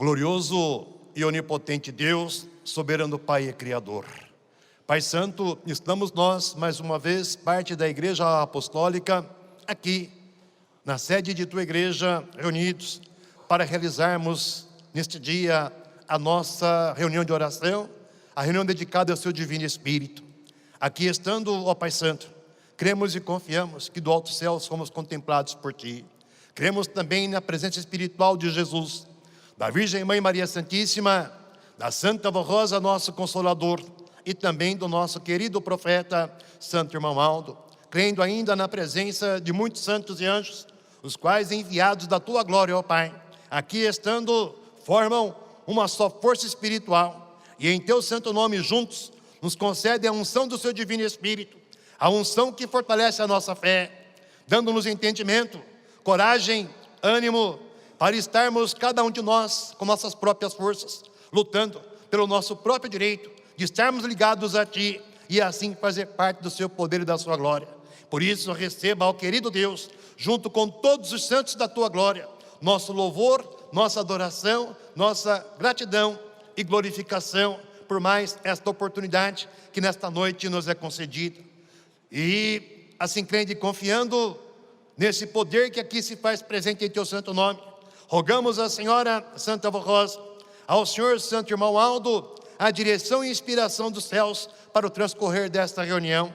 Glorioso e onipotente Deus, soberano Pai e Criador. Pai Santo, estamos nós, mais uma vez, parte da Igreja Apostólica, aqui, na sede de Tua Igreja, reunidos para realizarmos neste dia a nossa reunião de oração, a reunião dedicada ao Seu Divino Espírito. Aqui estando, ó Pai Santo, cremos e confiamos que do alto céu somos contemplados por Ti. Cremos também na presença espiritual de Jesus, da Virgem Mãe Maria Santíssima, da Santa Vó Rosa, nosso Consolador, e também do nosso querido profeta, Santo Irmão Aldo, crendo ainda na presença de muitos santos e anjos, os quais enviados da Tua glória, ó Pai, aqui estando, formam uma só força espiritual, e em Teu santo nome juntos, nos concede a unção do Seu Divino Espírito, a unção que fortalece a nossa fé, dando-nos entendimento, coragem, ânimo, para estarmos cada um de nós com nossas próprias forças, lutando pelo nosso próprio direito de estarmos ligados a Ti e assim fazer parte do Seu poder e da Sua glória. Por isso receba, ó querido Deus, junto com todos os santos da Tua glória, nosso louvor, nossa adoração, nossa gratidão e glorificação por mais esta oportunidade que nesta noite nos é concedida. E assim crendo e confiando nesse poder que aqui se faz presente em Teu santo nome, rogamos à Senhora Santa Vó Rosa, ao Senhor Santo Irmão Aldo, a direção e inspiração dos céus para o transcorrer desta reunião.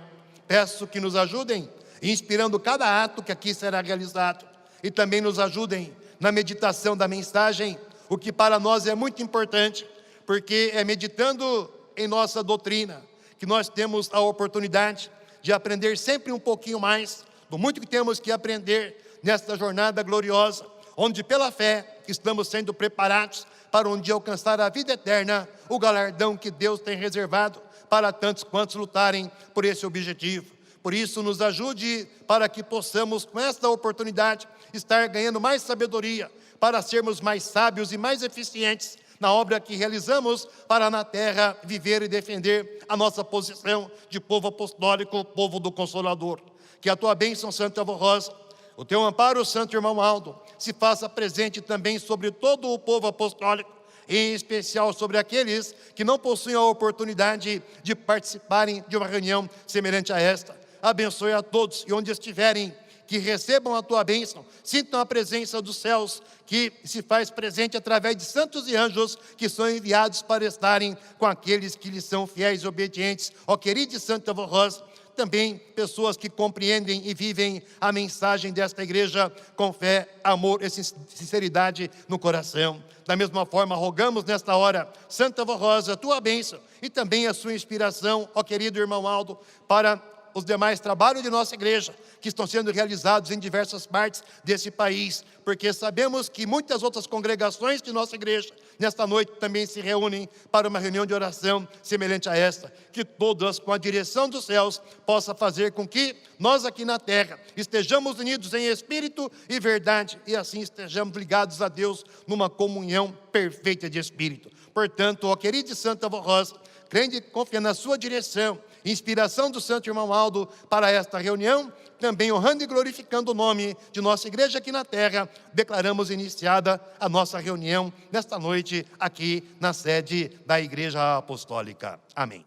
Peço que nos ajudem, inspirando cada ato que aqui será realizado, e também nos ajudem na meditação da mensagem, o que para nós é muito importante, porque é meditando em nossa doutrina que nós temos a oportunidade de aprender sempre um pouquinho mais do muito que temos que aprender nesta jornada gloriosa, onde pela fé estamos sendo preparados para um dia alcançar a vida eterna, o galardão que Deus tem reservado para tantos quantos lutarem por esse objetivo. Por isso nos ajude para que possamos com esta oportunidade estar ganhando mais sabedoria, para sermos mais sábios e mais eficientes na obra que realizamos para na terra viver e defender a nossa posição de povo apostólico, povo do Consolador. Que a Tua bênção, Santa Vó Rosa, o Teu amparo, Santo Irmão Aldo, se faça presente também sobre todo o povo apostólico, em especial sobre aqueles que não possuem a oportunidade de participarem de uma reunião semelhante a esta. Abençoe a todos e onde estiverem, que recebam a Tua bênção, sintam a presença dos céus, que se faz presente através de santos e anjos que são enviados para estarem com aqueles que lhes são fiéis e obedientes. Ó querida e Santa Vó Rosa, também pessoas que compreendem e vivem a mensagem desta igreja com fé, amor e sinceridade no coração. Da mesma forma, rogamos nesta hora, Santa Vó Rosa, Tua bênção e também a Sua inspiração, ó querido irmão Aldo, para os demais trabalhos de nossa igreja, que estão sendo realizados em diversas partes desse país, porque sabemos que muitas outras congregações de nossa igreja, nesta noite também se reúnem para uma reunião de oração semelhante a esta, que todas, com a direção dos céus, possa fazer com que nós aqui na terra estejamos unidos em espírito e verdade, e assim estejamos ligados a Deus numa comunhão perfeita de espírito. Portanto, ó querida e Santa Vó Rosa, crendo e confiando na Sua direção, inspiração do Santo Irmão Aldo para esta reunião, também honrando e glorificando o nome de nossa igreja aqui na terra, declaramos iniciada a nossa reunião nesta noite aqui na sede da Igreja Apostólica. Amém.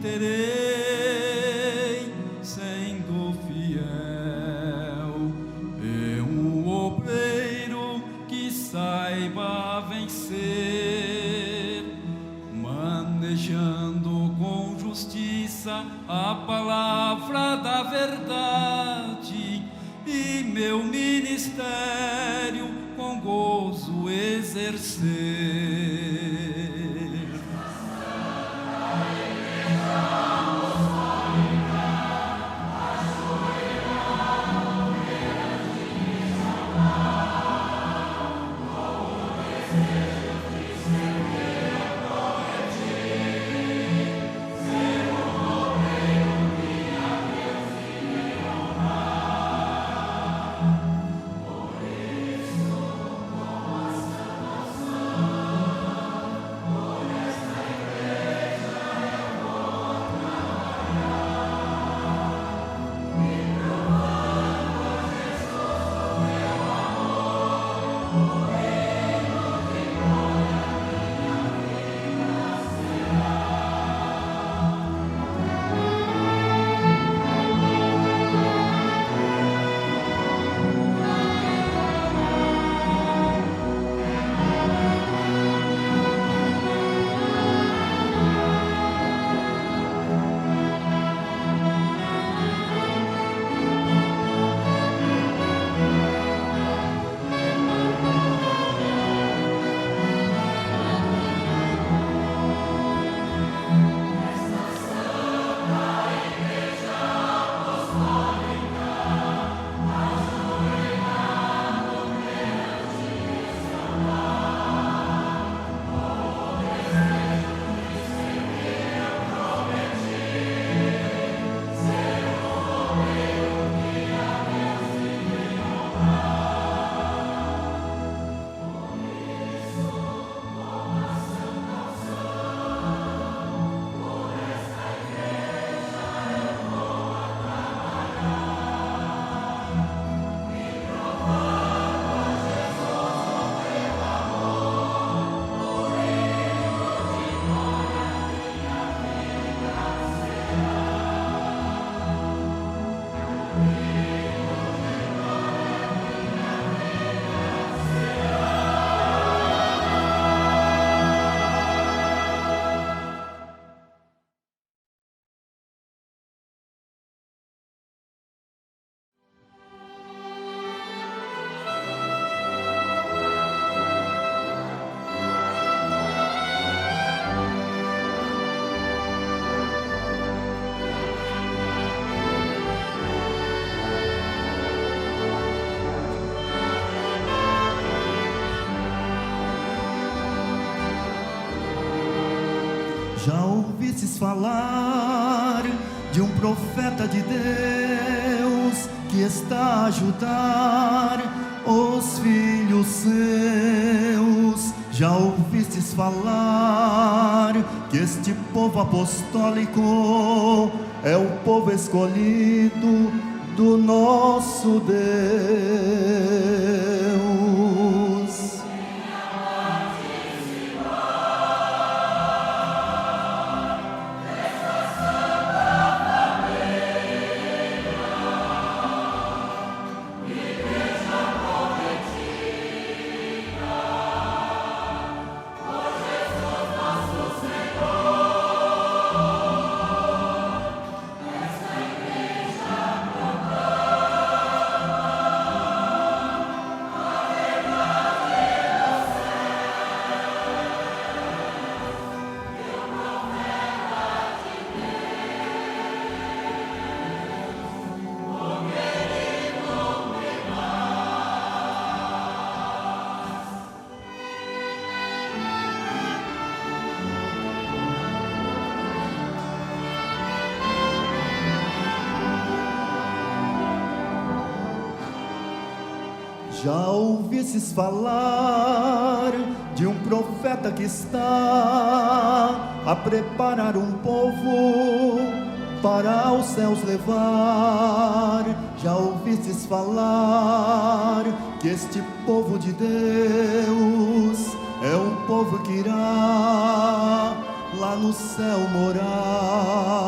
terei, sendo fiel. É um obreiro que saiba vencer, manejando com justiça a palavra da verdade, e meu ministério com gozo exercer. Já ouvistes falar de um profeta de Deus que está a ajudar os filhos seus? Já ouvistes falar que este povo apostólico é o povo escolhido do nosso Deus? Já ouvistes falar de um profeta que está a preparar um povo para os céus levar? Já ouvistes falar que este povo de Deus é um povo que irá lá no no céu morar.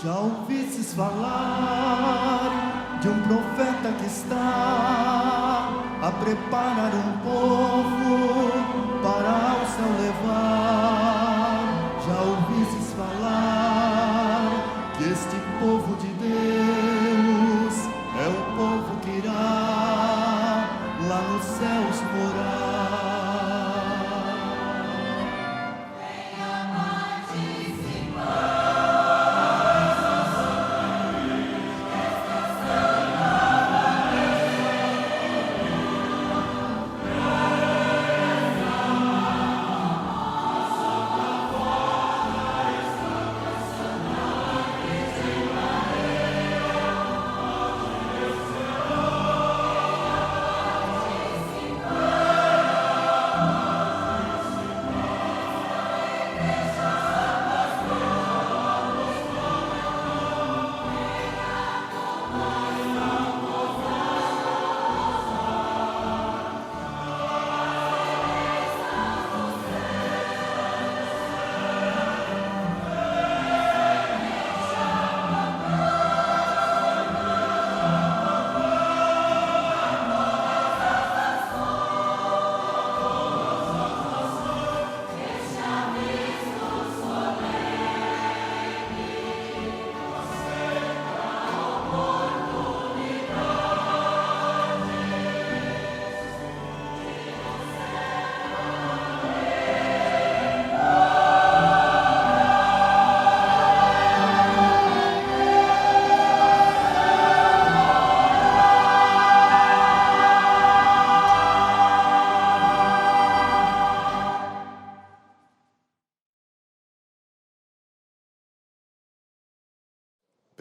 Já ouvistes falar de um profeta que está a preparar um povo para ao céu levar? Já ouvistes falar que este povo de Deus é o povo que irá lá nos céus morar?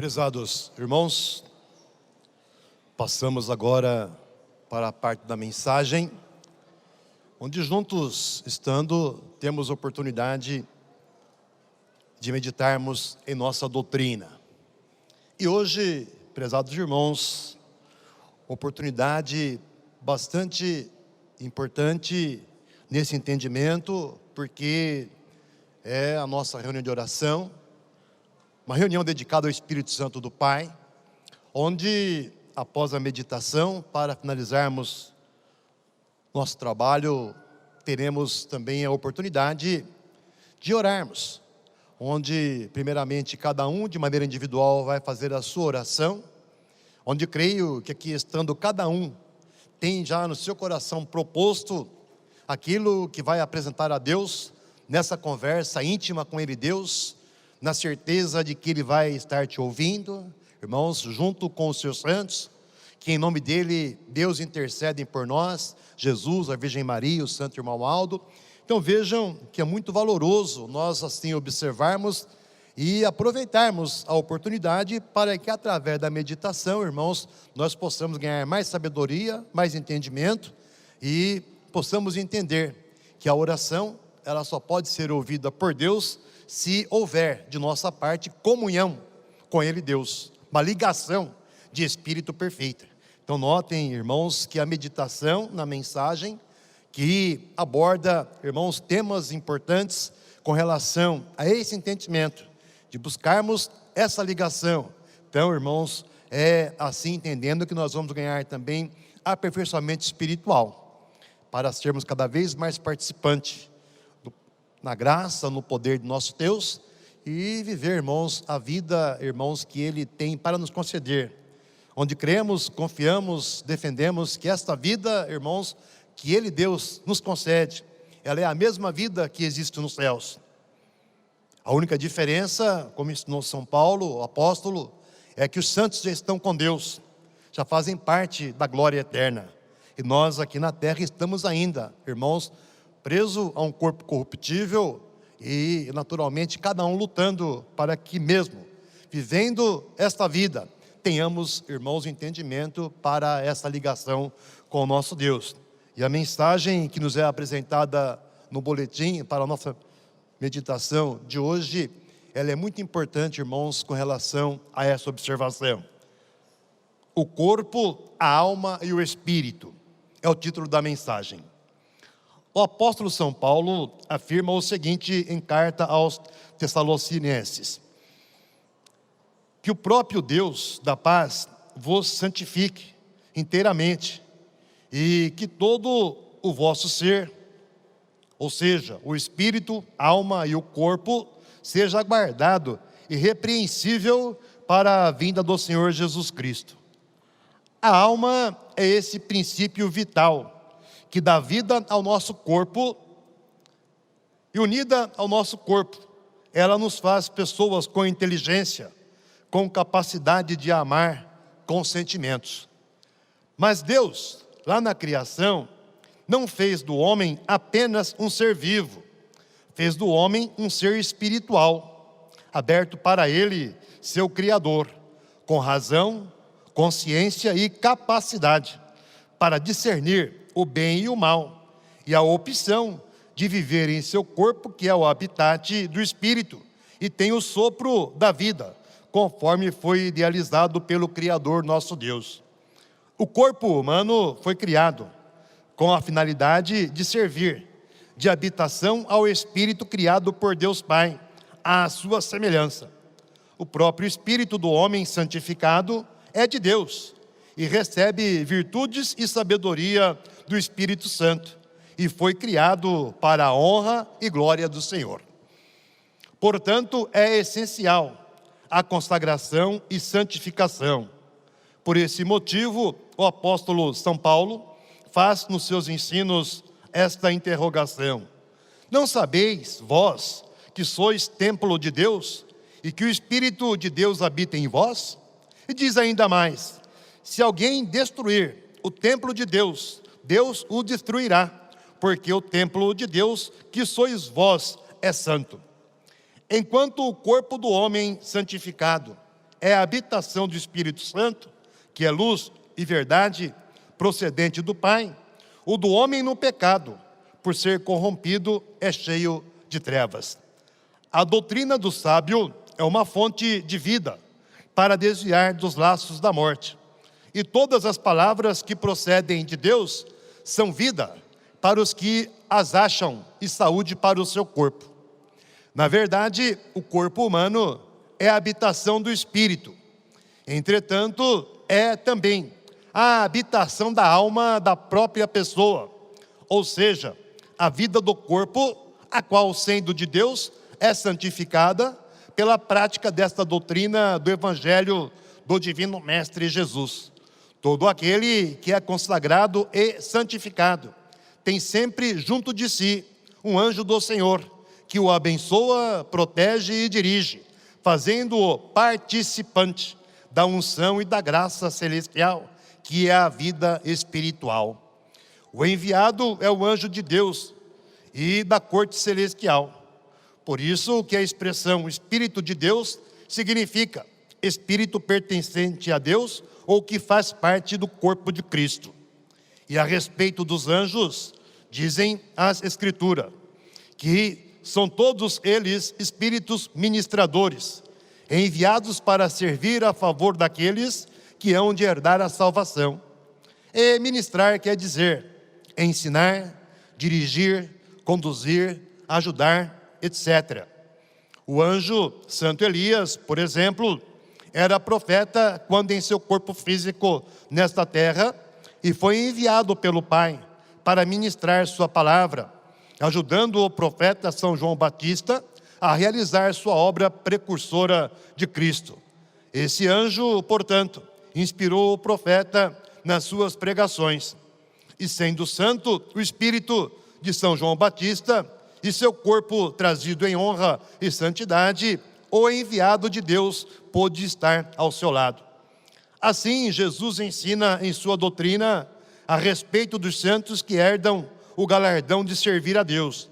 Prezados irmãos, passamos agora para a parte da mensagem, onde juntos estando temos oportunidade de meditarmos em nossa doutrina. E hoje, prezados irmãos, oportunidade bastante importante nesse entendimento, porque é a nossa reunião de oração, uma reunião dedicada ao Espírito Santo do Pai, onde, após a meditação, para finalizarmos nosso trabalho, teremos também a oportunidade de orarmos, onde, primeiramente, cada um, de maneira individual, vai fazer a sua oração, onde creio que aqui estando cada um, tem já no seu coração proposto aquilo que vai apresentar a Deus, nessa conversa íntima com Ele, Deus, na certeza de que Ele vai estar te ouvindo, irmãos, junto com os seus santos, que em nome dEle, Deus intercede por nós, Jesus, a Virgem Maria, o Santo Irmão Aldo. Então vejam que é muito valoroso nós assim observarmos e aproveitarmos a oportunidade para que através da meditação, irmãos, nós possamos ganhar mais sabedoria, mais entendimento e possamos entender que a oração, ela só pode ser ouvida por Deus se houver de nossa parte comunhão com Ele, Deus, uma ligação de espírito perfeita. Então notem, irmãos, que a meditação na mensagem que aborda, irmãos, temas importantes com relação a esse entendimento, de buscarmos essa ligação. Então, irmãos, é assim entendendo que nós vamos ganhar também aperfeiçoamento espiritual, para sermos cada vez mais participantes na graça, no poder de nosso Deus, e viver, irmãos, a vida, irmãos, que Ele tem para nos conceder, onde cremos, confiamos, defendemos que esta vida, irmãos, que Ele, Deus, nos concede, ela é a mesma vida que existe nos céus. A única diferença, como ensinou São Paulo, o apóstolo, é que os santos já estão com Deus, já fazem parte da glória eterna. E nós aqui na terra estamos ainda, irmãos, presos a um corpo corruptível e naturalmente cada um lutando para que mesmo, vivendo esta vida, tenhamos, irmãos, entendimento para essa ligação com o nosso Deus. E a mensagem que nos é apresentada no boletim para a nossa meditação de hoje, ela é muito importante, irmãos, com relação a essa observação. O corpo, a alma e o espírito é o título da mensagem. O apóstolo São Paulo afirma o seguinte em carta aos Tessalonicenses: que o próprio Deus da paz vos santifique inteiramente, e que todo o vosso ser, ou seja, o espírito, a alma e o corpo, seja guardado irrepreensível para a vinda do Senhor Jesus Cristo. A alma é esse princípio vital que dá vida ao nosso corpo, e unida ao nosso corpo, ela nos faz pessoas com inteligência, com capacidade de amar, com sentimentos. Mas Deus, lá na criação, não fez do homem apenas um ser vivo, fez do homem um ser espiritual, aberto para ele, seu Criador, com razão, consciência e capacidade para discernir o bem e o mal, e a opção de viver em seu corpo, que é o habitat do Espírito, e tem o sopro da vida, conforme foi idealizado pelo Criador nosso Deus. O corpo humano foi criado com a finalidade de servir de habitação ao Espírito criado por Deus Pai, à sua semelhança. O próprio Espírito do homem santificado é de Deus e recebe virtudes e sabedoria do Espírito Santo, e foi criado para a honra e glória do Senhor. Portanto, é essencial a consagração e santificação. Por esse motivo, o apóstolo São Paulo faz nos seus ensinos esta interrogação: não sabeis, vós, que sois templo de Deus, e que o Espírito de Deus habita em vós? E diz ainda mais: se alguém destruir o templo de Deus, Deus o destruirá, porque o templo de Deus, que sois vós, é santo. Enquanto o corpo do homem santificado é a habitação do Espírito Santo, que é luz e verdade procedente do Pai, o do homem no pecado, por ser corrompido, é cheio de trevas. A doutrina do sábio é uma fonte de vida para desviar dos laços da morte. E todas as palavras que procedem de Deus são vida para os que as acham e saúde para o seu corpo. Na verdade, o corpo humano é a habitação do Espírito. Entretanto, é também a habitação da alma da própria pessoa, ou seja, a vida do corpo, a qual, sendo de Deus, é santificada pela prática desta doutrina do Evangelho do Divino Mestre Jesus. Todo aquele que é consagrado e santificado tem sempre junto de si um anjo do Senhor, que o abençoa, protege e dirige, fazendo-o participante da unção e da graça celestial, que é a vida espiritual. O enviado é o anjo de Deus e da corte celestial. Por isso que a expressão Espírito de Deus significa espírito pertencente a Deus ou que faz parte do corpo de Cristo. E a respeito dos anjos, dizem as Escrituras, que são todos eles espíritos ministradores, enviados para servir a favor daqueles que hão de herdar a salvação. E ministrar quer dizer ensinar, dirigir, conduzir, ajudar, etc. O anjo Santo Elias, por exemplo, era profeta quando em seu corpo físico nesta terra, e foi enviado pelo Pai para ministrar sua palavra, ajudando o profeta São João Batista a realizar sua obra precursora de Cristo. Esse anjo, portanto, inspirou o profeta nas suas pregações. E sendo santo, o espírito de São João Batista e seu corpo trazido em honra e santidade, o enviado de Deus pôde estar ao seu lado. Assim, Jesus ensina em sua doutrina a respeito dos santos que herdam o galardão de servir a Deus.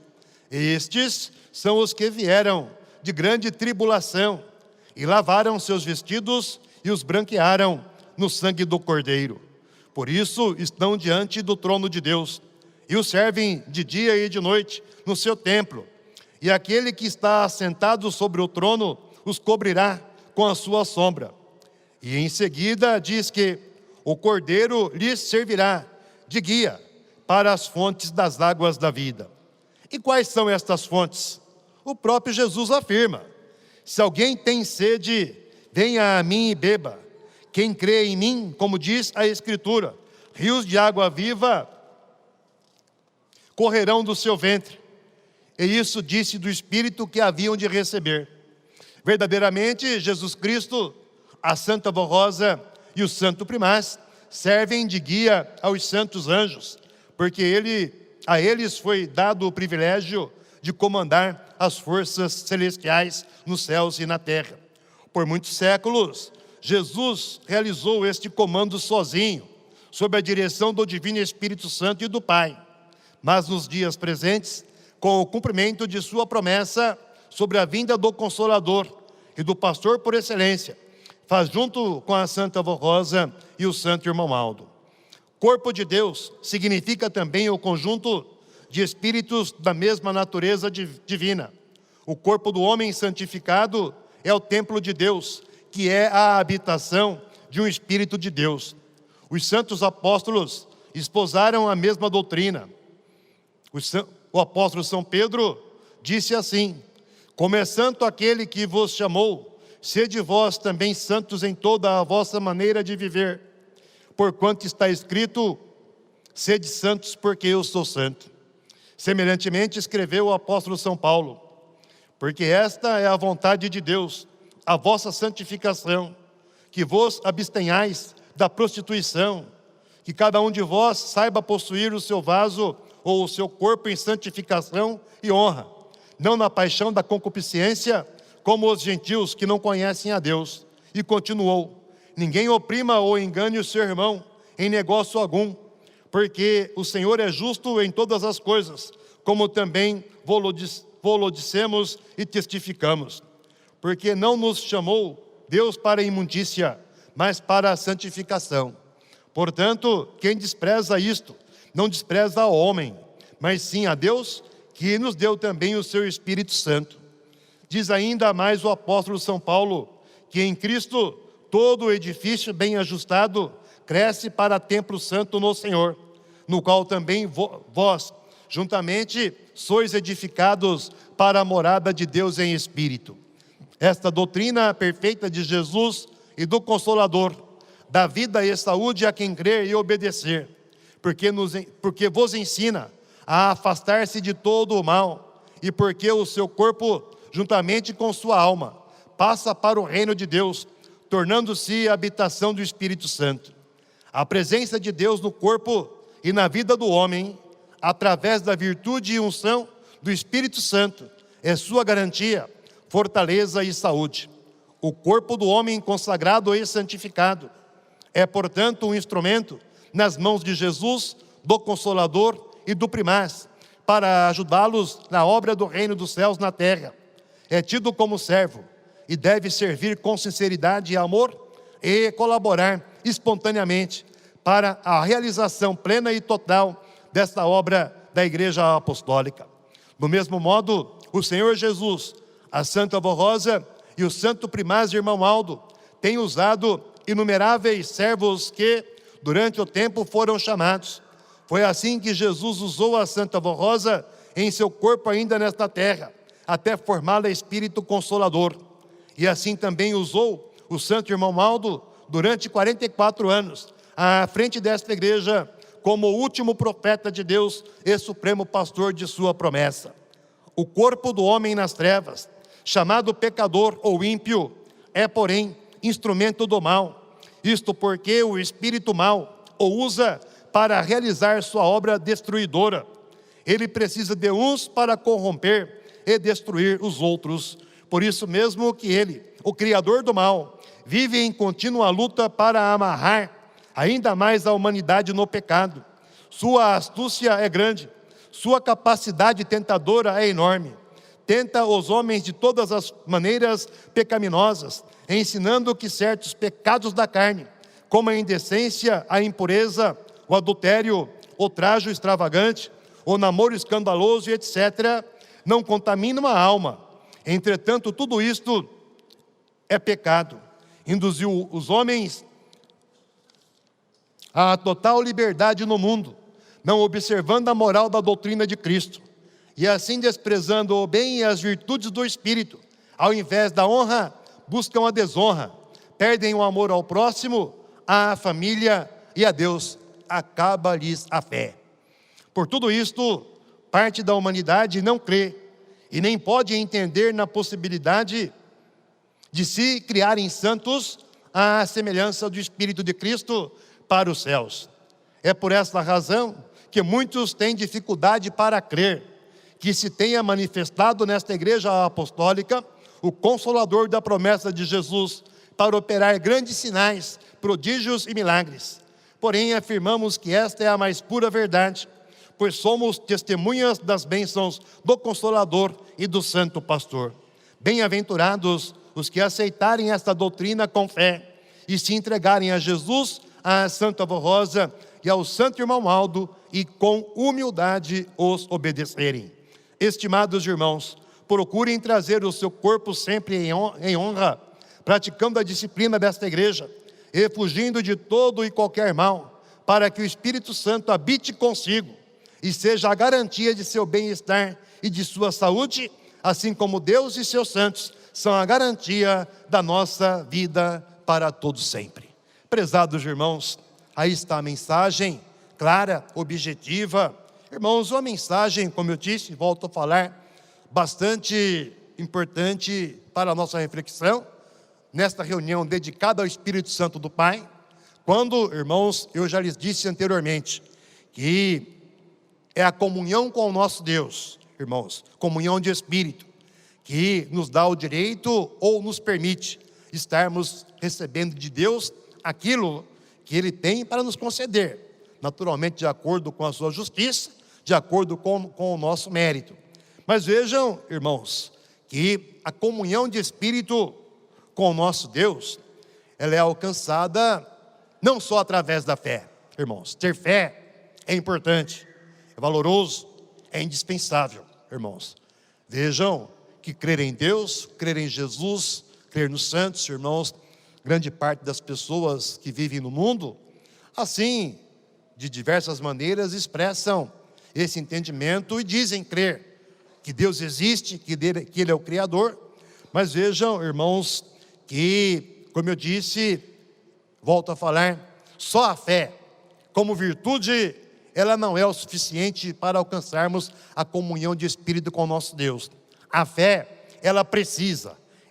Estes são os que vieram de grande tribulação e lavaram seus vestidos e os branquearam no sangue do Cordeiro. Por isso estão diante do trono de Deus e o servem de dia e de noite no seu templo. E aquele que está assentado sobre o trono os cobrirá com a sua sombra. E em seguida diz que o Cordeiro lhes servirá de guia para as fontes das águas da vida. E quais são estas fontes? O próprio Jesus afirma: se alguém tem sede, venha a mim e beba. Quem crê em mim, como diz a Escritura, rios de água viva correrão do seu ventre. E isso disse do Espírito que haviam de receber. Verdadeiramente, Jesus Cristo, a Santa Voz Rosa e o Santo Primaz servem de guia aos santos anjos, porque a eles foi dado o privilégio de comandar as forças celestiais nos céus e na terra. Por muitos séculos, Jesus realizou este comando sozinho, sob a direção do Divino Espírito Santo e do Pai. Mas nos dias presentes, com o cumprimento de sua promessa sobre a vinda do Consolador e do pastor por excelência, faz junto com a Santa Voz Rosa e o Santo Irmão Aldo. Corpo de Deus significa também o conjunto de espíritos da mesma natureza divina. O corpo do homem santificado é o templo de Deus, que é a habitação de um Espírito de Deus. Os santos apóstolos esposaram a mesma doutrina. O apóstolo São Pedro disse assim: como é santo aquele que vos chamou, sede vós também santos em toda a vossa maneira de viver, porquanto está escrito: sede santos porque eu sou santo. Semelhantemente escreveu o apóstolo São Paulo: porque esta é a vontade de Deus, a vossa santificação, que vos abstenhais da prostituição, que cada um de vós saiba possuir o seu vaso ou o seu corpo em santificação e honra, não na paixão da concupiscência, como os gentios que não conhecem a Deus. E continuou: ninguém oprima ou engane o seu irmão em negócio algum, porque o Senhor é justo em todas as coisas, como também vô-lo dissemos e testificamos. Porque não nos chamou Deus para a imundícia, mas para a santificação. Portanto, quem despreza isto, não despreza ao homem, mas sim a Deus, que nos deu também o seu Espírito Santo. Diz ainda mais o apóstolo São Paulo, que em Cristo todo o edifício bem ajustado cresce para templo santo no Senhor, no qual também vós, juntamente, sois edificados para a morada de Deus em Espírito. Esta doutrina perfeita de Jesus e do Consolador dá vida e saúde a quem crer e obedecer, porque vos ensina a afastar-se de todo o mal, e porque o seu corpo, juntamente com sua alma, passa para o reino de Deus, tornando-se a habitação do Espírito Santo. A presença de Deus no corpo e na vida do homem, através da virtude e unção do Espírito Santo, é sua garantia, fortaleza e saúde. O corpo do homem consagrado e santificado é, portanto, um instrumento nas mãos de Jesus, do Consolador e do Primaz, para ajudá-los na obra do reino dos céus na terra. É tido como servo e deve servir com sinceridade e amor e colaborar espontaneamente para a realização plena e total desta obra da Igreja Apostólica. Do mesmo modo, o Senhor Jesus, a Santa Avó Rosa e o Santo Primaz Irmão Aldo têm usado inumeráveis servos que, durante o tempo, foram chamados. Foi assim que Jesus usou a Santa Avó Rosa em seu corpo ainda nesta terra, até formá-la Espírito Consolador. E assim também usou o Santo Irmão Aldo durante 44 anos, à frente desta igreja, como o último profeta de Deus e supremo pastor de sua promessa. O corpo do homem nas trevas, chamado pecador ou ímpio, é, porém, instrumento do mal. Isto porque o espírito mau o usa para realizar sua obra destruidora. Ele precisa de uns para corromper e destruir os outros. Por isso mesmo que ele, o criador do mal, vive em contínua luta para amarrar ainda mais a humanidade no pecado. Sua astúcia é grande, sua capacidade tentadora é enorme. Tenta os homens de todas as maneiras pecaminosas, ensinando que certos pecados da carne, como a indecência, a impureza, o adultério, o trajo extravagante, o namoro escandaloso e etc., não contaminam a alma. Entretanto, tudo isto é pecado. Induziu os homens a total liberdade no mundo, não observando a moral da doutrina de Cristo, e assim desprezando o bem e as virtudes do Espírito. Ao invés da honra, buscam a desonra, perdem o amor ao próximo, à família e a Deus. Acaba-lhes a fé. Por tudo isto, parte da humanidade não crê e nem pode entender na possibilidade de se criarem santos à semelhança do Espírito de Cristo para os céus. É por esta razão que muitos têm dificuldade para crer que se tenha manifestado nesta igreja apostólica o Consolador da promessa de Jesus para operar grandes sinais, prodígios e milagres. Porém, afirmamos que esta é a mais pura verdade, pois somos testemunhas das bênçãos do Consolador e do Santo Pastor. Bem-aventurados os que aceitarem esta doutrina com fé e se entregarem a Jesus, à Santa Avó Rosa e ao Santo Irmão Aldo e com humildade os obedecerem. Estimados irmãos, procurem trazer o seu corpo sempre em honra, praticando a disciplina desta igreja e fugindo de todo e qualquer mal, para que o Espírito Santo habite consigo e seja a garantia de seu bem-estar e de sua saúde, assim como Deus e seus santos são a garantia da nossa vida para todos sempre. Prezados irmãos, aí está a mensagem clara, objetiva. Irmãos, uma mensagem, como eu disse, volto a falar, bastante importante para a nossa reflexão, nesta reunião dedicada ao Espírito Santo do Pai, quando, irmãos, eu já lhes disse anteriormente, que é a comunhão com o nosso Deus, irmãos, comunhão de Espírito, que nos dá o direito ou nos permite estarmos recebendo de Deus aquilo que Ele tem para nos conceder, naturalmente de acordo com a sua justiça, de acordo com o nosso mérito. Mas vejam, irmãos, que a comunhão de Espírito com o nosso Deus, ela é alcançada não só através da fé, irmãos. Ter fé é importante, é valoroso, é indispensável, irmãos. Vejam que crer em Deus, crer em Jesus, crer nos santos, irmãos, grande parte das pessoas que vivem no mundo, assim, de diversas maneiras, expressam esse entendimento e dizem crer que Deus existe, que Ele é o Criador. Mas vejam, irmãos, que, como eu disse, volto a falar, só a fé, como virtude, ela não é o suficiente para alcançarmos a comunhão de Espírito com o nosso Deus. A fé, ela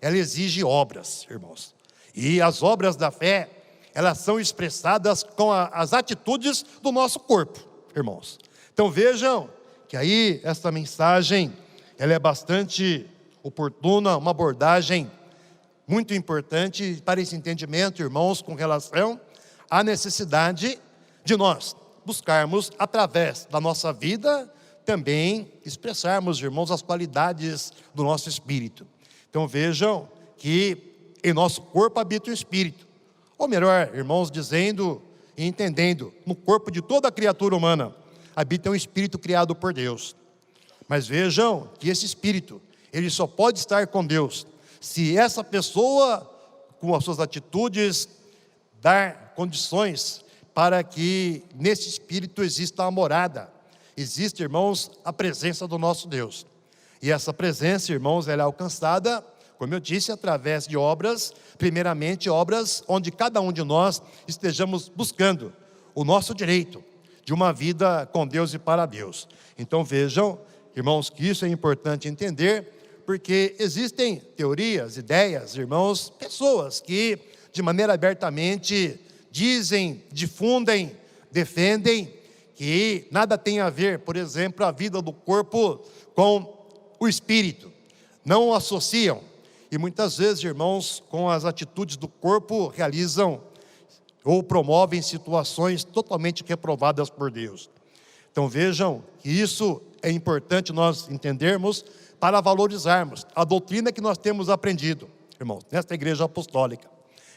exige obras, irmãos. E as obras da fé, elas são expressadas com as atitudes do nosso corpo, irmãos. Então vejam que aí esta mensagem, ela é bastante oportuna, uma abordagem muito importante para esse entendimento, irmãos, com relação à necessidade de nós buscarmos, através da nossa vida, também expressarmos, irmãos, as qualidades do nosso espírito. Então vejam que em nosso corpo habita o Espírito. Ou melhor, irmãos, dizendo e entendendo, no corpo de toda a criatura humana, habita um espírito criado por Deus. Mas vejam que esse espírito, ele só pode estar com Deus se essa pessoa, com as suas atitudes, dar condições para que nesse espírito exista a morada. Existe, irmãos, a presença do nosso Deus. E essa presença, irmãos, ela é alcançada, como eu disse, através de obras, primeiramente obras onde cada um de nós estejamos buscando o nosso direito de uma vida com Deus e para Deus. Então vejam, irmãos, que isso é importante entender, porque existem teorias, ideias, irmãos, pessoas que de maneira abertamente dizem, difundem, defendem que nada tem a ver, por exemplo, a vida do corpo com o espírito. Não associam. E muitas vezes, irmãos, com as atitudes do corpo, realizam ou promovem situações totalmente reprovadas por Deus. Então vejam que isso é importante nós entendermos para valorizarmos a doutrina que nós temos aprendido, irmãos, nesta igreja apostólica.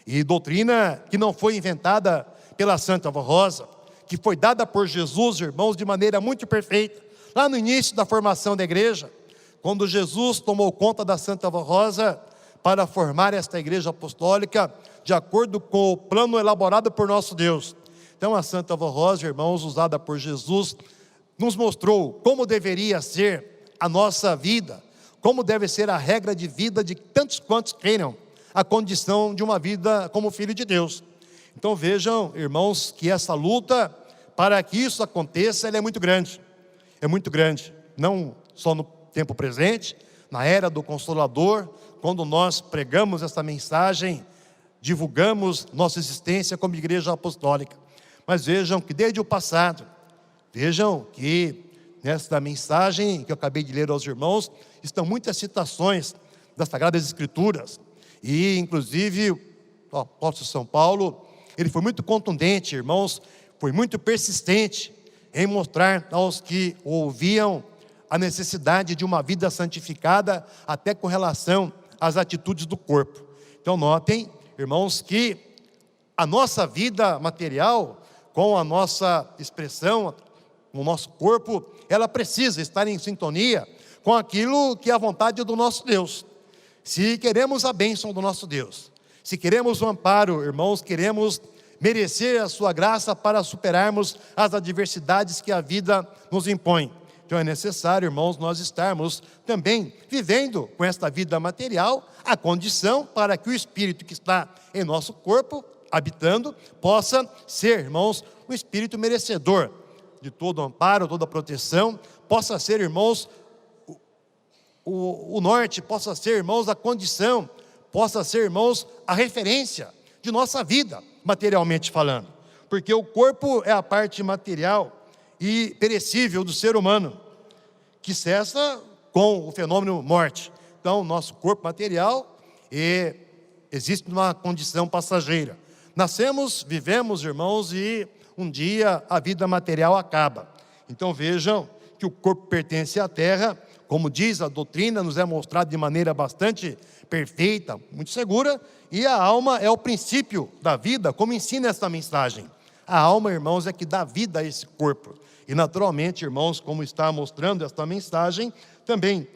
E doutrina que não foi inventada pela Santa Vó Rosa, que foi dada por Jesus, irmãos, de maneira muito perfeita, lá no início da formação da igreja, quando Jesus tomou conta da Santa Vó Rosa para formar esta igreja apostólica, de acordo com o plano elaborado por nosso Deus. Então a Santa Vó Rosa, irmãos, usada por Jesus, nos mostrou como deveria ser a nossa vida, como deve ser a regra de vida de tantos quantos queiram a condição de uma vida como filho de Deus. Então vejam, irmãos, que essa luta para que isso aconteça, ela é muito grande, não só no tempo presente, na era do Consolador, quando nós pregamos essa mensagem, divulgamos nossa existência como igreja apostólica. Mas vejam que desde o passado, vejam que nesta mensagem que eu acabei de ler aos irmãos, estão muitas citações das Sagradas Escrituras, e inclusive o apóstolo São Paulo, ele foi muito contundente, irmãos, foi muito persistente em mostrar aos que o ouviam a necessidade de uma vida santificada, até com relação às atitudes do corpo. Então notem, irmãos, que a nossa vida material, com a nossa expressão, o nosso corpo, ela precisa estar em sintonia com aquilo que é a vontade do nosso Deus. Se queremos a bênção do nosso Deus, se queremos o amparo, irmãos, queremos merecer a sua graça para superarmos as adversidades que a vida nos impõe. Então é necessário, irmãos, nós estarmos também vivendo com esta vida material a condição para que o Espírito que está em nosso corpo, habitando, possa ser, irmãos, um Espírito merecedor de todo amparo, toda proteção, possa ser, irmãos, o norte, possa ser, irmãos, a condição, possa ser, irmãos, a referência de nossa vida, materialmente falando. Porque o corpo é a parte material e perecível do ser humano, que cessa com o fenômeno morte. Então, nosso corpo material existe numa condição passageira. Nascemos, vivemos, irmãos, e um dia a vida material acaba. Então vejam que o corpo pertence à terra, como diz a doutrina, nos é mostrado de maneira bastante perfeita, muito segura, e a alma é o princípio da vida, como ensina esta mensagem. A alma, irmãos, é que dá vida a esse corpo. E naturalmente, irmãos, como está mostrando esta mensagem, também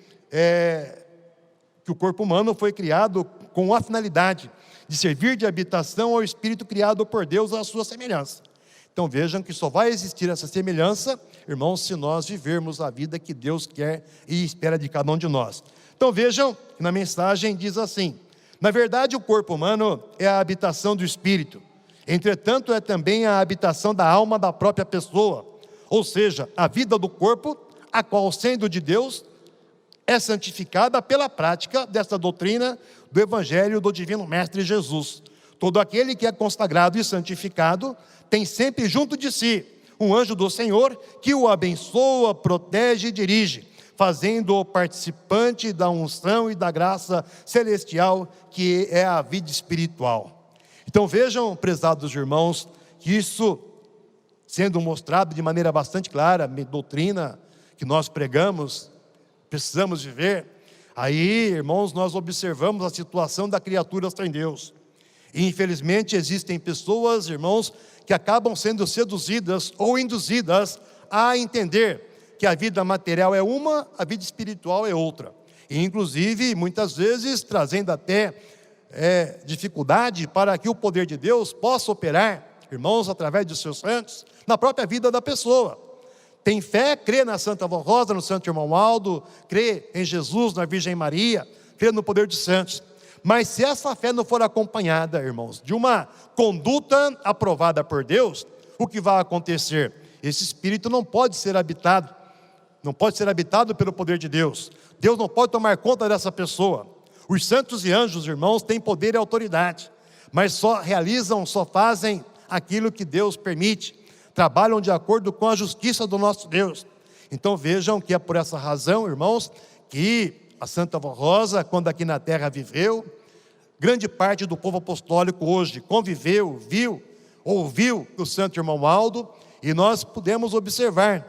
que o corpo humano foi criado com a finalidade de servir de habitação ao Espírito criado por Deus à sua semelhança. Então vejam que só vai existir essa semelhança, irmãos, se nós vivermos a vida que Deus quer e espera de cada um de nós. Então vejam que na mensagem diz assim: na verdade o corpo humano é a habitação do Espírito, entretanto é também a habitação da alma da própria pessoa, ou seja, a vida do corpo, a qual sendo de Deus, é santificada pela prática desta doutrina do Evangelho do Divino Mestre Jesus. Todo aquele que é consagrado e santificado tem sempre junto de si um anjo do Senhor que o abençoa, protege e dirige, fazendo-o participante da unção e da graça celestial que é a vida espiritual. Então vejam, prezados irmãos, que isso sendo mostrado de maneira bastante clara, doutrina que nós pregamos, precisamos viver. Aí, irmãos, nós observamos a situação da criatura sem Deus. E infelizmente existem pessoas, irmãos, que acabam sendo seduzidas ou induzidas a entender que a vida material é uma, a vida espiritual é outra. E inclusive, muitas vezes, trazendo até dificuldade para que o poder de Deus possa operar, irmãos, através dos seus santos, na própria vida da pessoa. Tem fé, crê na Santa Vó Rosa, no Santo Irmão Aldo, crê em Jesus, na Virgem Maria, crê no poder dos santos. Mas se essa fé não for acompanhada, irmãos, de uma conduta aprovada por Deus, o que vai acontecer? Esse espírito não pode ser habitado, não pode ser habitado pelo poder de Deus. Deus não pode tomar conta dessa pessoa. Os santos e anjos, irmãos, têm poder e autoridade, mas só realizam, só fazem aquilo que Deus permite, trabalham de acordo com a justiça do nosso Deus. Então vejam que é por essa razão, irmãos, que a Santa Vó Rosa, quando aqui na terra viveu, grande parte do povo apostólico hoje conviveu, viu, ouviu o Santo Irmão Aldo, e nós pudemos observar,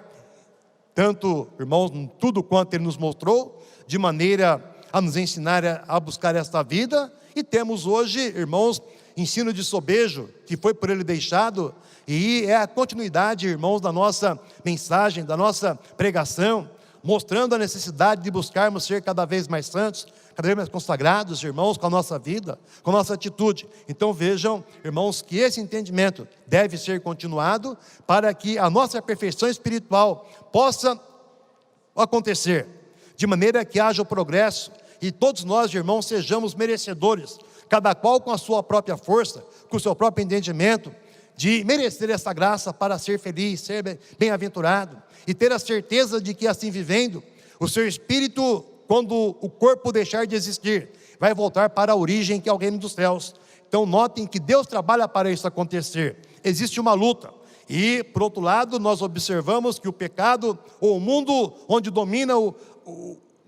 tanto, irmãos, tudo quanto ele nos mostrou, de maneira a nos ensinar a buscar esta vida, e temos hoje, irmãos, ensino de sobejo, que foi por ele deixado, e é a continuidade, irmãos, da nossa mensagem, da nossa pregação, mostrando a necessidade de buscarmos ser cada vez mais santos, cada vez mais consagrados, irmãos, com a nossa vida, com a nossa atitude. Então vejam, irmãos, que esse entendimento deve ser continuado para que a nossa perfeição espiritual possa acontecer, de maneira que haja o progresso e todos nós, irmãos, sejamos merecedores, cada qual com a sua própria força, com o seu próprio entendimento, de merecer essa graça para ser feliz, ser bem-aventurado, e ter a certeza de que assim vivendo, o seu espírito, quando o corpo deixar de existir, vai voltar para a origem, que é o reino dos céus. Então notem que Deus trabalha para isso acontecer. Existe uma luta, e por outro lado nós observamos que o pecado, ou o mundo onde domina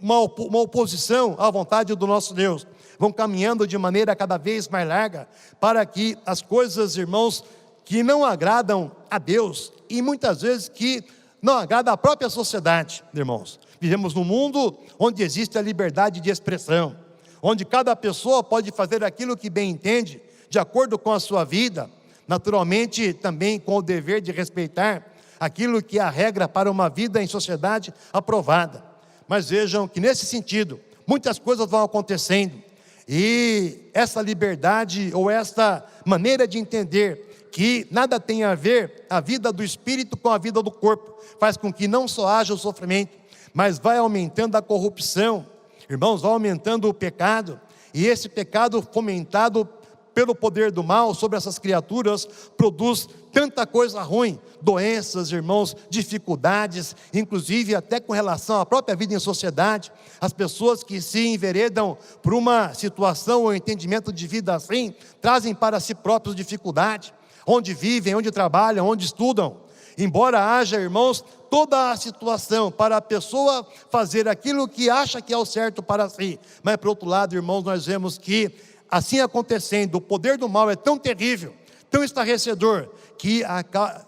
uma oposição à vontade do nosso Deus, vão caminhando de maneira cada vez mais larga, para que as coisas, irmãos, que não agradam a Deus, e muitas vezes que não agrada a própria sociedade, irmãos. Vivemos num mundo onde existe a liberdade de expressão, onde cada pessoa pode fazer aquilo que bem entende, de acordo com a sua vida, naturalmente também com o dever de respeitar aquilo que é a regra para uma vida em sociedade aprovada. Mas vejam que nesse sentido, muitas coisas vão acontecendo, e essa liberdade ou essa maneira de entender que nada tem a ver a vida do espírito com a vida do corpo, faz com que não só haja o sofrimento, mas vai aumentando a corrupção, irmãos, vai aumentando o pecado, e esse pecado fomentado pelo poder do mal sobre essas criaturas, produz tanta coisa ruim, doenças, irmãos, dificuldades, inclusive até com relação à própria vida em sociedade. As pessoas que se enveredam por uma situação ou entendimento de vida assim, trazem para si próprios dificuldade, onde vivem, onde trabalham, onde estudam. Embora haja, irmãos, toda a situação para a pessoa fazer aquilo que acha que é o certo para si, mas por outro lado, irmãos, nós vemos que assim acontecendo, o poder do mal é tão terrível, tão estarrecedor, que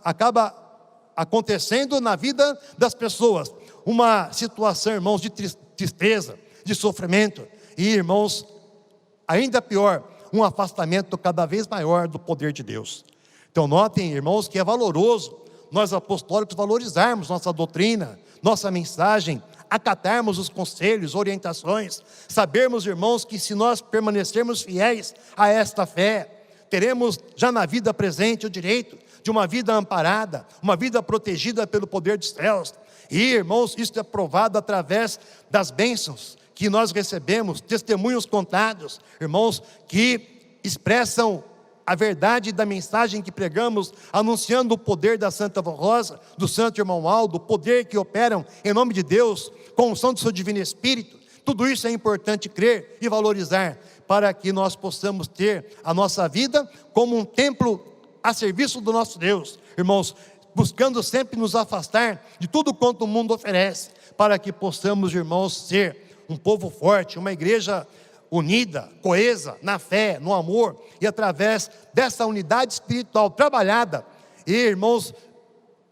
acaba acontecendo na vida das pessoas uma situação, irmãos, de tristeza, de sofrimento, e, irmãos, ainda pior, um afastamento cada vez maior do poder de Deus. Então notem, irmãos, que é valoroso nós apostólicos valorizarmos nossa doutrina, nossa mensagem, acatarmos os conselhos, orientações, sabermos, irmãos, que se nós permanecermos fiéis a esta fé, teremos já na vida presente o direito de uma vida amparada, uma vida protegida pelo poder dos céus. E, irmãos, isso é provado através das bênçãos que nós recebemos, testemunhos contados, irmãos, que expressam a verdade da mensagem que pregamos, anunciando o poder da Santa Vó Rosa, do Santo Irmão Aldo, o poder que operam em nome de Deus, com unção do seu Divino Espírito. Tudo isso é importante crer e valorizar, para que nós possamos ter a nossa vida como um templo a serviço do nosso Deus. Irmãos, buscando sempre nos afastar de tudo quanto o mundo oferece, para que possamos, irmãos, ser um povo forte, uma igreja unida, coesa, na fé, no amor, e através dessa unidade espiritual trabalhada, e, irmãos,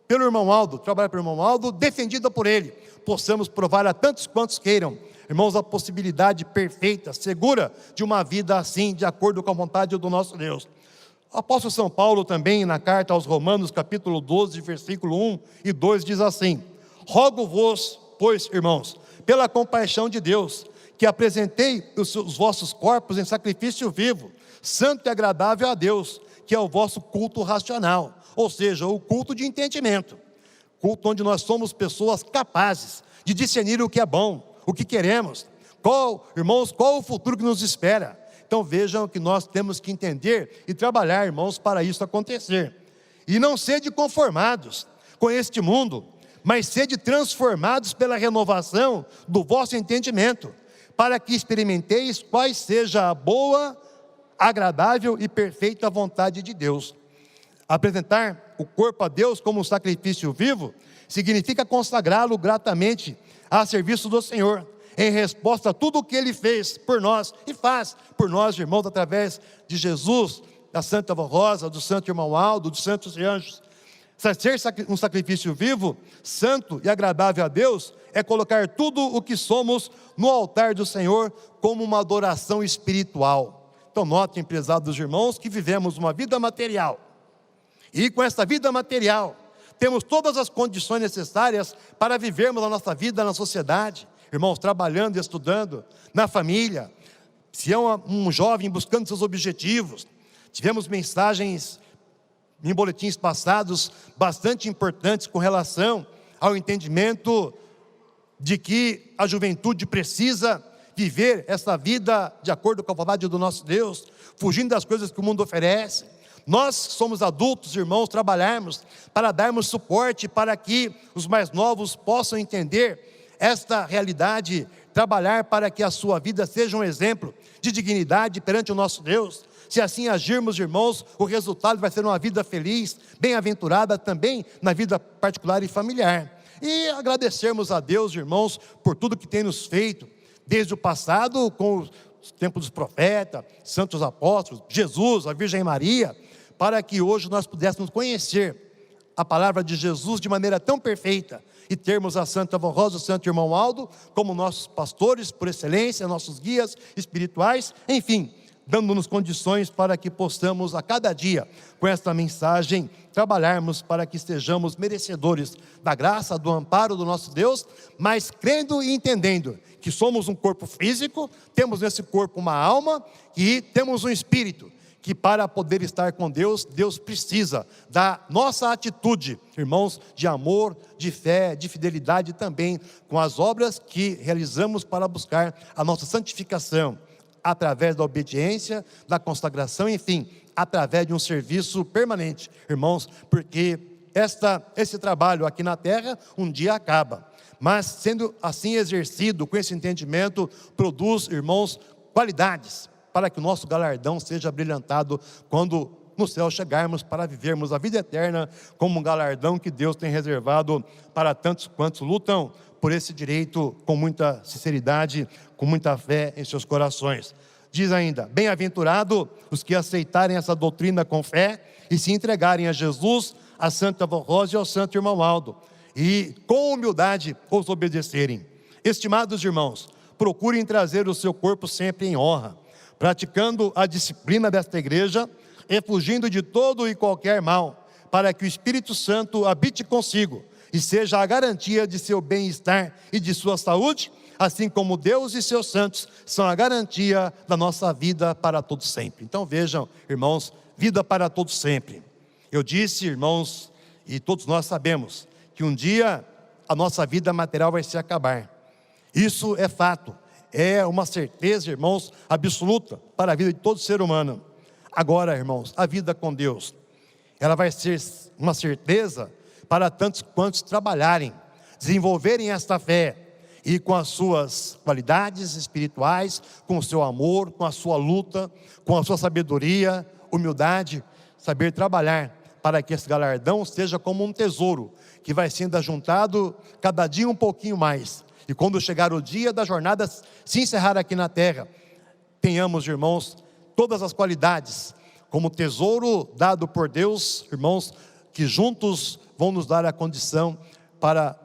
pelo irmão Aldo, trabalhada pelo irmão Aldo, defendida por ele, possamos provar a tantos quantos queiram, irmãos, a possibilidade perfeita, segura de uma vida assim, de acordo com a vontade do nosso Deus. O apóstolo São Paulo também, na carta aos Romanos, capítulo 12, versículo 1 e 2, diz assim: rogo-vos, pois, irmãos, pela compaixão de Deus, que apresentei os vossos corpos em sacrifício vivo, santo e agradável a Deus, que é o vosso culto racional, ou seja, o culto de entendimento, culto onde nós somos pessoas capazes de discernir o que é bom, o que queremos, irmãos, qual o futuro que nos espera. Então vejam que nós temos que entender e trabalhar, irmãos, para isso acontecer. E não sede conformados com este mundo, mas sede transformados pela renovação do vosso entendimento, para que experimenteis qual seja a boa, agradável e perfeita vontade de Deus. Apresentar o corpo a Deus como um sacrifício vivo significa consagrá-lo gratamente a serviço do Senhor, em resposta a tudo o que Ele fez por nós e faz por nós, irmãos, através de Jesus, da Santa Vó Rosa, do Santo Irmão Aldo, dos santos anjos. Ser um sacrifício vivo, santo e agradável a Deus, é colocar tudo o que somos no altar do Senhor como uma adoração espiritual. Então notem, prezados irmãos, que vivemos uma vida material, e com essa vida material, temos todas as condições necessárias para vivermos a nossa vida na sociedade, irmãos, trabalhando e estudando, na família, se é um jovem buscando seus objetivos. Tivemos mensagens em boletins passados bastante importantes com relação ao entendimento de que a juventude precisa viver essa vida de acordo com a vontade do nosso Deus, fugindo das coisas que o mundo oferece. Nós somos adultos, irmãos, trabalharmos para darmos suporte para que os mais novos possam entender esta realidade, trabalhar para que a sua vida seja um exemplo de dignidade perante o nosso Deus. Se assim agirmos, irmãos, o resultado vai ser uma vida feliz, bem-aventurada também na vida particular e familiar. E agradecermos a Deus, irmãos, por tudo que tem nos feito, desde o passado, com os tempos dos profetas, santos apóstolos, Jesus, a Virgem Maria, para que hoje nós pudéssemos conhecer a palavra de Jesus de maneira tão perfeita, e termos a Santa Vó Rosa, o Santo Irmão Aldo, como nossos pastores por excelência, nossos guias espirituais, enfim, dando-nos condições para que possamos a cada dia, com esta mensagem, trabalharmos para que estejamos merecedores da graça, do amparo do nosso Deus, mas crendo e entendendo que somos um corpo físico, temos nesse corpo uma alma e temos um espírito, que para poder estar com Deus, Deus precisa da nossa atitude, irmãos, de amor, de fé, de fidelidade também, com as obras que realizamos para buscar a nossa santificação, através da obediência, da consagração, enfim, através de um serviço permanente, irmãos, porque esse trabalho aqui na terra um dia acaba, mas sendo assim exercido com esse entendimento, produz, irmãos, qualidades, para que o nosso galardão seja brilhantado quando no céu chegarmos para vivermos a vida eterna como um galardão que Deus tem reservado para tantos quantos lutam por esse direito com muita sinceridade, com muita fé em seus corações. Diz ainda: bem-aventurado os que aceitarem essa doutrina com fé e se entregarem a Jesus, a Santa Vó Rosa e ao Santo Irmão Aldo, e com humildade os obedecerem. Estimados irmãos, procurem trazer o seu corpo sempre em honra, praticando a disciplina desta igreja e fugindo de todo e qualquer mal, para que o Espírito Santo habite consigo e seja a garantia de seu bem-estar e de sua saúde, assim como Deus e seus santos são a garantia da nossa vida para todo sempre. Então vejam, irmãos, vida para todo sempre. Eu disse, irmãos, e todos nós sabemos, que um dia a nossa vida material vai se acabar. Isso é fato. É uma certeza, irmãos, absoluta para a vida de todo ser humano. Agora, irmãos, a vida com Deus, ela vai ser uma certeza para tantos quantos trabalharem, desenvolverem esta fé, e com as suas qualidades espirituais, com o seu amor, com a sua luta, com a sua sabedoria, humildade, saber trabalhar, para que esse galardão seja como um tesouro, que vai sendo ajuntado cada dia um pouquinho mais. E quando chegar o dia da jornada se encerrar aqui na terra, tenhamos, irmãos, todas as qualidades, como tesouro dado por Deus, irmãos, que juntos vão nos dar a condição para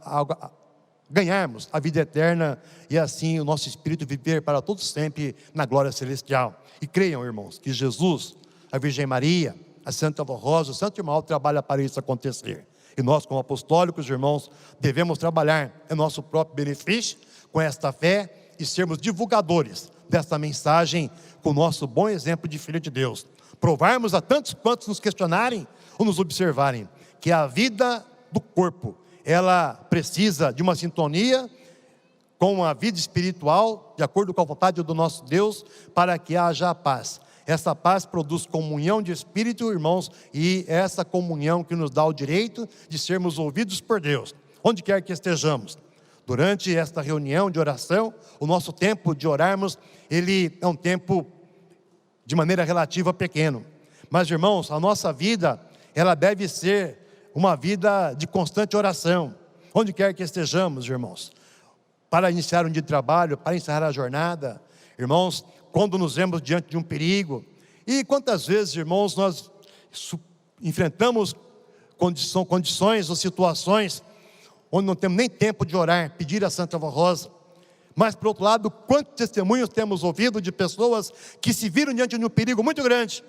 ganharmos a vida eterna e assim o nosso espírito viver para todos sempre na glória celestial. E creiam, irmãos, que Jesus, a Virgem Maria, a Santa Avó Rosa, o Santo Irmão trabalha para isso acontecer. E nós, como apostólicos, irmãos, devemos trabalhar em nosso próprio benefício, com esta fé, e sermos divulgadores desta mensagem, com o nosso bom exemplo de Filho de Deus. Provarmos a tantos quantos nos questionarem ou nos observarem, que a vida do corpo, ela precisa de uma sintonia com a vida espiritual, de acordo com a vontade do nosso Deus, para que haja a paz. Essa paz produz comunhão de espírito, irmãos, e essa comunhão que nos dá o direito de sermos ouvidos por Deus, onde quer que estejamos. Durante esta reunião de oração, o nosso tempo de orarmos, ele é um tempo de maneira relativa pequeno. Mas, irmãos, a nossa vida, ela deve ser uma vida de constante oração, onde quer que estejamos, irmãos. Para iniciar um dia de trabalho, para encerrar a jornada, irmãos, quando nos vemos diante de um perigo. E quantas vezes, irmãos, nós enfrentamos condições ou situações onde não temos nem tempo de orar, pedir a Santa Avó Rosa. Mas, por outro lado, quantos testemunhos temos ouvido de pessoas que se viram diante de um perigo muito grande,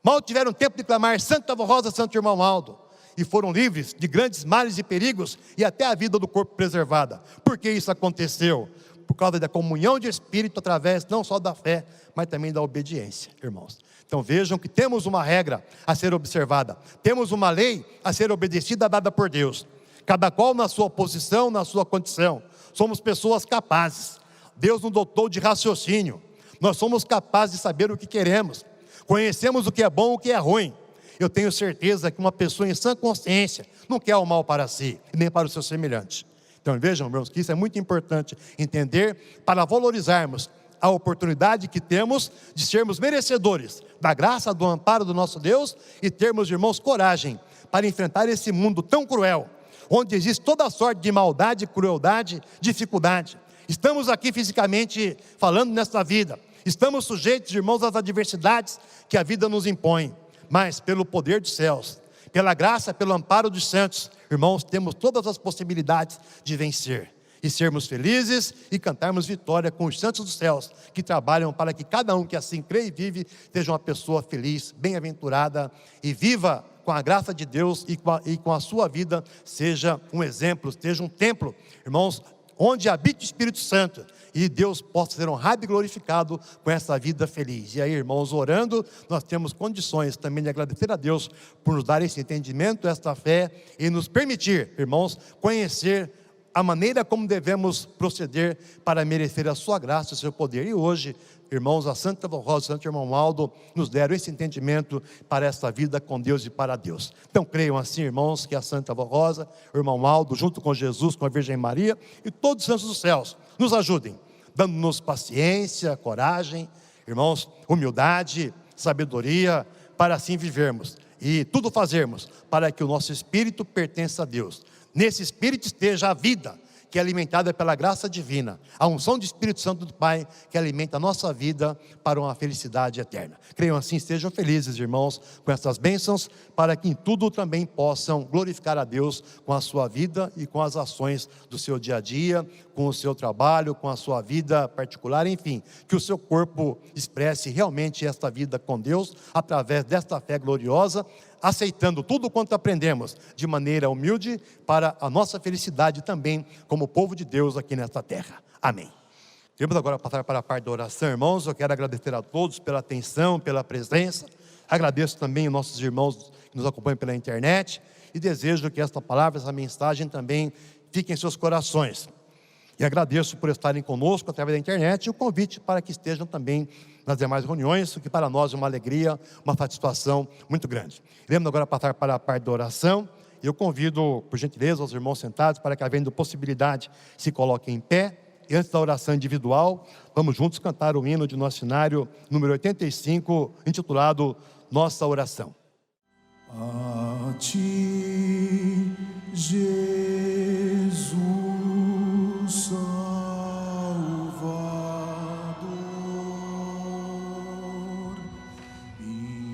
mal tiveram tempo de clamar Santa Avó Rosa, Santo Irmão Aldo, e foram livres de grandes males e perigos, e até a vida do corpo preservada. Por que isso aconteceu? Por causa da comunhão de espírito, através não só da fé, mas também da obediência, irmãos. Então vejam que temos uma regra a ser observada, temos uma lei a ser obedecida, dada por Deus, cada qual na sua posição, na sua condição. Somos pessoas capazes, Deus nos dotou de raciocínio, nós somos capazes de saber o que queremos, conhecemos o que é bom e o que é ruim. Eu tenho certeza que uma pessoa em sã consciência não quer o mal para si, nem para o seu semelhante. Então vejam, irmãos, que isso é muito importante entender, para valorizarmos a oportunidade que temos de sermos merecedores da graça, do amparo do nosso Deus, e termos, irmãos, coragem para enfrentar esse mundo tão cruel, onde existe toda sorte de maldade, crueldade, dificuldade. Estamos aqui fisicamente falando nesta vida, estamos sujeitos, irmãos, às adversidades que a vida nos impõe, mas pelo poder dos céus, pela graça, pelo amparo dos santos, irmãos, temos todas as possibilidades de vencer e sermos felizes e cantarmos vitória com os santos dos céus, que trabalham para que cada um que assim crê e vive seja uma pessoa feliz, bem-aventurada, e viva com a graça de Deus, e com a sua vida seja um exemplo, seja um templo, irmãos, onde habita o Espírito Santo, e Deus possa ser honrado e glorificado com essa vida feliz. E aí, irmãos, orando, nós temos condições também de agradecer a Deus por nos dar esse entendimento, esta fé, e nos permitir, irmãos, conhecer a maneira como devemos proceder para merecer a sua graça e o seu poder. E hoje, irmãos, a Santa Avó Rosa, o Santo Irmão Aldo nos deram esse entendimento para esta vida com Deus e para Deus. Então creiam assim, irmãos, que a Santa Avó Rosa, o Irmão Aldo, junto com Jesus, com a Virgem Maria e todos os santos dos céus, nos ajudem, dando-nos paciência, coragem, irmãos, humildade, sabedoria, para assim vivermos e tudo fazermos para que o nosso espírito pertença a Deus. Nesse espírito esteja a vida, que é alimentada pela graça divina, a unção do Espírito Santo do Pai, que alimenta a nossa vida para uma felicidade eterna. Creiam assim, sejam felizes, irmãos, com essas bênçãos, para que em tudo também possam glorificar a Deus com a sua vida e com as ações do seu dia a dia, com o seu trabalho, com a sua vida particular, enfim, que o seu corpo expresse realmente esta vida com Deus, através desta fé gloriosa, aceitando tudo quanto aprendemos de maneira humilde para a nossa felicidade também como povo de Deus aqui nesta terra. Amém. Vamos agora passar para a parte da oração, irmãos. Eu quero agradecer a todos pela atenção, pela presença. Agradeço também aos nossos irmãos que nos acompanham pela internet e desejo que esta palavra, essa mensagem também fique em seus corações. E agradeço por estarem conosco através da internet e o convite para que estejam também nas demais reuniões, o que para nós é uma alegria, uma satisfação muito grande. Iremos agora passar para a parte da oração. Eu convido, por gentileza, os irmãos sentados, para que, havendo possibilidade, se coloquem em pé. E antes da oração individual, vamos juntos cantar o hino de nosso cenário número 85, intitulado Nossa Oração. A ti, Jesus Salvador, invocamos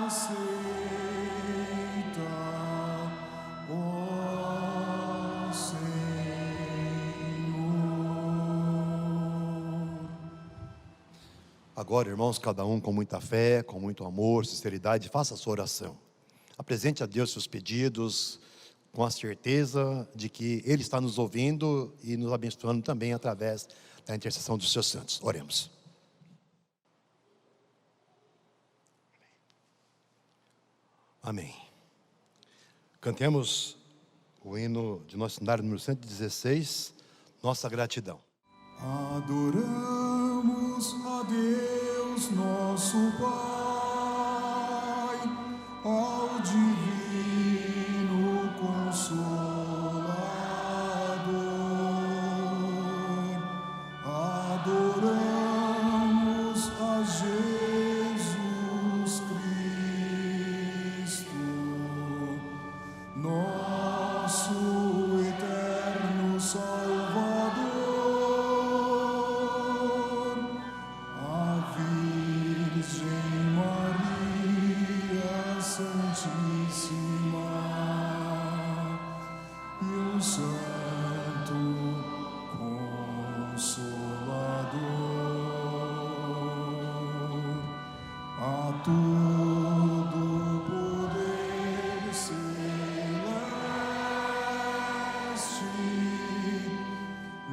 ó Senhor. Agora, irmãos, cada um com muita fé, com muito amor, sinceridade, faça a sua oração. Apresente a Deus seus pedidos, com a certeza de que Ele está nos ouvindo e nos abençoando também através da intercessão dos seus santos. Oremos. Amém. Cantemos o hino de nosso cenário número 116, Nossa Gratidão. Adoramos a Deus nosso Pai, ao Divino Consolador. Adoramos a Jesus Cristo, nosso eterno Salvador. A Virgem Maria Santíssima e o Santo Consolador, a todo poder celeste,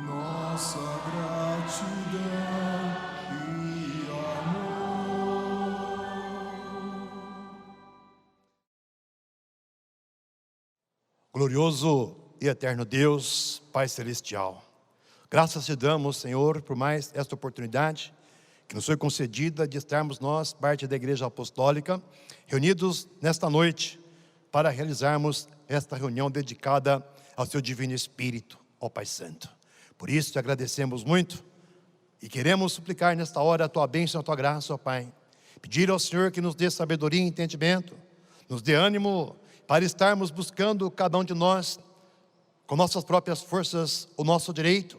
nossa gratidão e amor. Glorioso e eterno Deus, Pai Celestial, graças te damos, Senhor, por mais esta oportunidade que nos foi concedida de estarmos nós, parte da Igreja Apostólica, reunidos nesta noite para realizarmos esta reunião dedicada ao Seu Divino Espírito, ó Pai Santo. Por isso te agradecemos muito e queremos suplicar nesta hora a Tua bênção, a Tua graça, ó Pai. Pedir ao Senhor que nos dê sabedoria e entendimento, nos dê ânimo para estarmos buscando cada um de nós, com nossas próprias forças, o nosso direito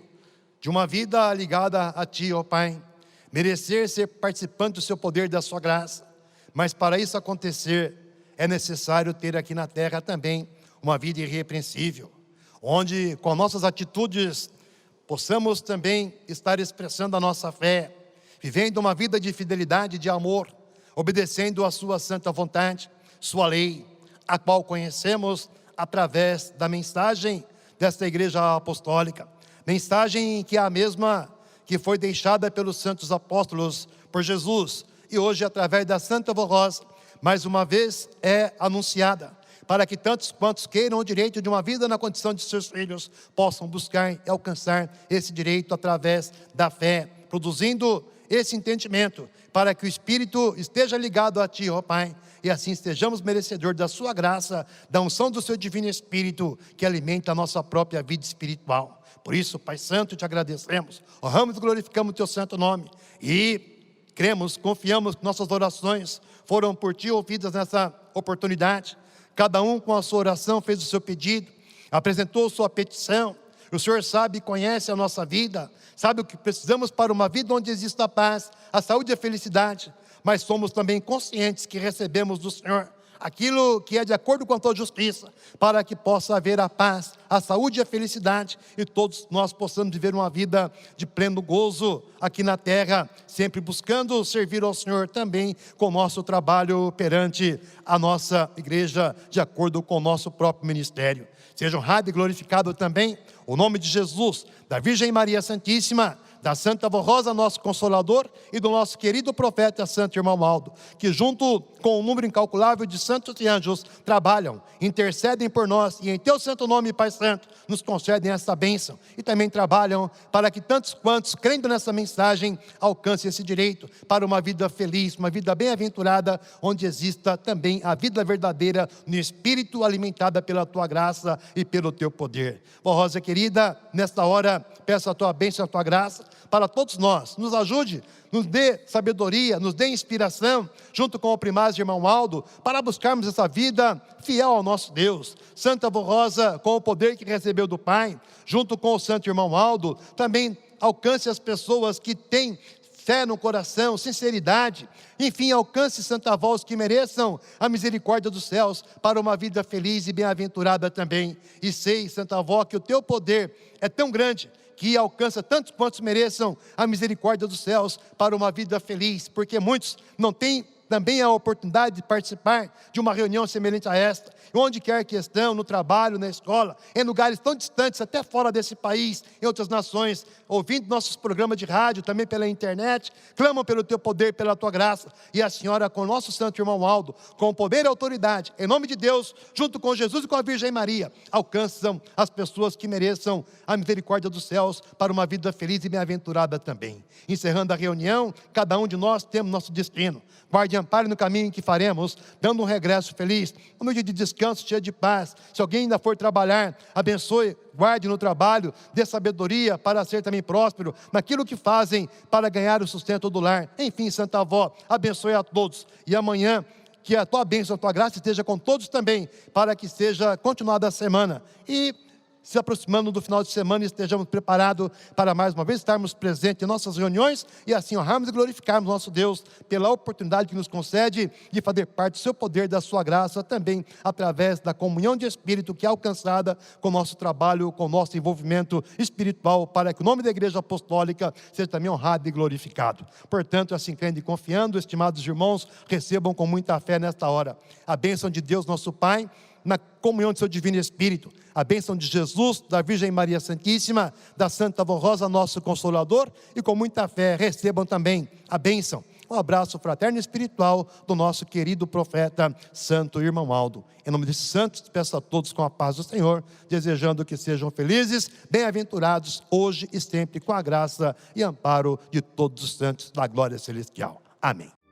de uma vida ligada a Ti, ó Pai. Merecer ser participante do Seu poder e da Sua graça. Mas para isso acontecer, é necessário ter aqui na terra também uma vida irrepreensível, onde com nossas atitudes possamos também estar expressando a nossa fé, vivendo uma vida de fidelidade, de amor, obedecendo a Sua santa vontade, Sua lei, a qual conhecemos através da mensagem desta Igreja Apostólica. Mensagem que é a mesma que foi deixada pelos santos apóstolos por Jesus, e hoje através da Santa Voz, mais uma vez é anunciada, para que tantos quantos queiram o direito de uma vida na condição de seus filhos, possam buscar e alcançar esse direito através da fé, produzindo esse entendimento, para que o Espírito esteja ligado a Ti, ó Pai, e assim estejamos merecedores da Sua graça, da unção do Seu Divino Espírito, que alimenta a nossa própria vida espiritual. Por isso, Pai Santo, te agradecemos, honramos e glorificamos o Teu santo nome, e cremos, confiamos que nossas orações foram por Ti ouvidas nessa oportunidade. Cada um com a sua oração fez o seu pedido, apresentou sua petição. O Senhor sabe e conhece a nossa vida, sabe o que precisamos para uma vida onde exista a paz, a saúde e a felicidade. Mas somos também conscientes que recebemos do Senhor aquilo que é de acordo com a Tua justiça, para que possa haver a paz, a saúde e a felicidade, e todos nós possamos viver uma vida de pleno gozo aqui na terra, sempre buscando servir ao Senhor também com o nosso trabalho perante a nossa igreja, de acordo com o nosso próprio ministério. Seja honrado e glorificado também o nome de Jesus, da Virgem Maria Santíssima, da Santa Rosa, nosso Consolador, e do nosso querido profeta Santo Irmão Aldo, que junto com um número incalculável de santos e anjos trabalham, intercedem por nós, e em Teu santo nome, Pai Santo, nos concedem essa bênção, e também trabalham para que tantos quantos, crendo nessa mensagem, alcancem esse direito para uma vida feliz, uma vida bem-aventurada, onde exista também a vida verdadeira no Espírito, alimentada pela Tua graça e pelo Teu poder. Ó Rosa querida, nesta hora, peço a Tua bênção, a Tua graça, para todos nós, nos ajude, nos dê sabedoria, nos dê inspiração, junto com o primaz de irmão Aldo, para buscarmos essa vida fiel ao nosso Deus. Santa Rosa, com o poder que recebeu do Pai, junto com o santo irmão Aldo, também alcance as pessoas que têm fé no coração, sinceridade. Enfim, alcance, Santa Avó, os que mereçam a misericórdia dos céus para uma vida feliz e bem-aventurada também. E sei, Santa Avó, que o teu poder é tão grande que alcança tantos quantos mereçam a misericórdia dos céus para uma vida feliz, porque muitos não têm também a oportunidade de participar de uma reunião semelhante a esta, onde quer que estão, no trabalho, na escola, em lugares tão distantes, até fora desse país, em outras nações, ouvindo nossos programas de rádio, também pela internet, clamam pelo teu poder, pela tua graça, e a senhora, com o nosso santo irmão Aldo, com o poder e autoridade, em nome de Deus, junto com Jesus e com a Virgem Maria, alcançam as pessoas que mereçam a misericórdia dos céus para uma vida feliz e bem-aventurada também. Encerrando a reunião, cada um de nós temos nosso destino. Guarde e ampare no caminho que faremos, dando um regresso feliz, um dia de descanso cheio de paz. Se alguém ainda for trabalhar, abençoe, guarde no trabalho, dê sabedoria para ser também próspero naquilo que fazem para ganhar o sustento do lar. Enfim, Santa Avó, abençoe a todos. E amanhã, que a tua bênção, a tua graça esteja com todos também, para que seja continuada a semana. E se aproximando do final de semana, estejamos preparados para mais uma vez estarmos presentes em nossas reuniões e assim honrarmos e glorificarmos nosso Deus pela oportunidade que nos concede de fazer parte do seu poder, da sua graça, também através da comunhão de espírito que é alcançada com o nosso trabalho, com o nosso envolvimento espiritual, para que o nome da Igreja Apostólica seja também honrado e glorificado. Portanto, assim crendo e confiando, estimados irmãos, recebam com muita fé nesta hora a bênção de Deus nosso Pai, na comunhão de seu divino Espírito, a bênção de Jesus, da Virgem Maria Santíssima, da Santa Avó Rosa, nosso Consolador, e com muita fé recebam também a bênção, um abraço fraterno e espiritual do nosso querido profeta, Santo Irmão Aldo. Em nome desses santos, peço a todos com a paz do Senhor, desejando que sejam felizes, bem-aventurados, hoje e sempre, com a graça e amparo de todos os santos da glória celestial. Amém.